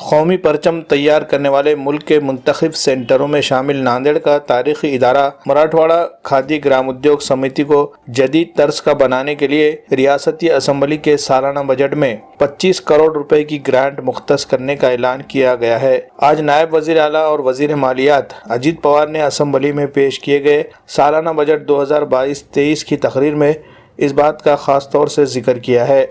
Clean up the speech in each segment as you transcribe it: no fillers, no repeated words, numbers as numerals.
قومی پرچم تیار کرنے والے ملک کے منتخب سینٹروں میں شامل ناندیڑ کا تاریخی ادارہ مراٹھواڑہ کھادی گرام ادیوگ سمیتی کو جدید طرز کا بنانے کے لیے ریاستی اسمبلی کے سالانہ بجٹ میں 25 کروڑ روپے کی گرانٹ مختص کرنے کا اعلان کیا گیا ہے۔ آج نائب وزیر اعلیٰ اور وزیر مالیات اجیت پوار نے اسمبلی میں پیش کیے گئے سالانہ بجٹ 2022-23 کی تقریر میں اس بات کا خاص طور سے ذکر کیا ہے۔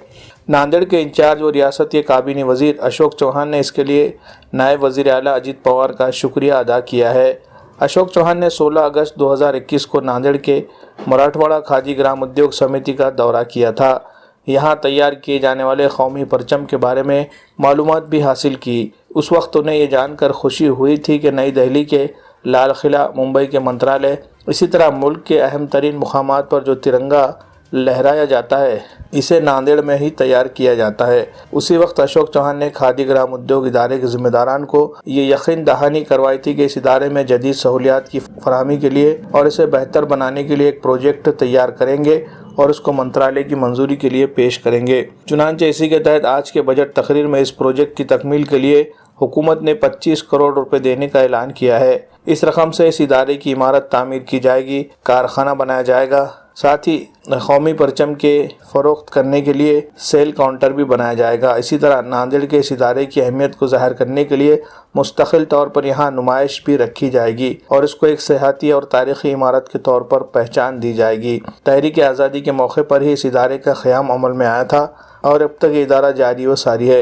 ناندیڑ کے انچارج و ریاستی کابینی وزیر اشوک چوہان نے اس کے لیے نائب وزیر اعلیٰ اجیت پوار کا شکریہ ادا کیا ہے۔ اشوک چوہان نے 16 اگست 2021 کو ناندیڑ کے مراٹھواڑہ کھادی گرام ادیوگ سمیتی کا دورہ کیا تھا۔ یہاں تیار کیے جانے والے قومی پرچم کے بارے میں معلومات بھی حاصل کی۔ اس وقت انہیں یہ جان کر خوشی ہوئی تھی کہ نئی دہلی کے لال قلعہ، ممبئی کے منترالیہ، اسی طرح ملک کے اہم ترین مقامات پر جو ترنگا لہرایا جاتا ہے اسے ناندیڑ میں ہی تیار کیا جاتا ہے۔ اسی وقت اشوک چوہان نے کھادی گرام ادیوگ ادارے کے ذمہ داران کو یہ یقین دہانی کروائی تھی کہ اس ادارے میں جدید سہولیات کی فراہمی کے لیے اور اسے بہتر بنانے کے لیے ایک پروجیکٹ تیار کریں گے اور اس کو منترالیہ کی منظوری کے لیے پیش کریں گے۔ چنانچہ اسی کے تحت آج کے بجٹ تقریر میں اس پروجیکٹ کی تکمیل کے لیے حکومت نے 25 کروڑ روپے دینے کا اعلان کیا ہے۔ اس رقم سے اس ادارے کی عمارت تعمیر کی جائے گی، کارخانہ بنایا جائے گا، ساتھ ہی قومی پرچم کے فروخت کرنے کے لیے سیل کاؤنٹر بھی بنایا جائے گا۔ اسی طرح ناندیڑ کے اس ادارے کی اہمیت کو ظاہر کرنے کے لیے مستقل طور پر یہاں نمائش بھی رکھی جائے گی اور اس کو ایک سیاحتی اور تاریخی عمارت کے طور پر پہچان دی جائے گی۔ تحریک آزادی کے موقع پر ہی اس ادارے کا قیام عمل میں آیا تھا اور اب تک یہ ادارہ جاری و ساری ہے۔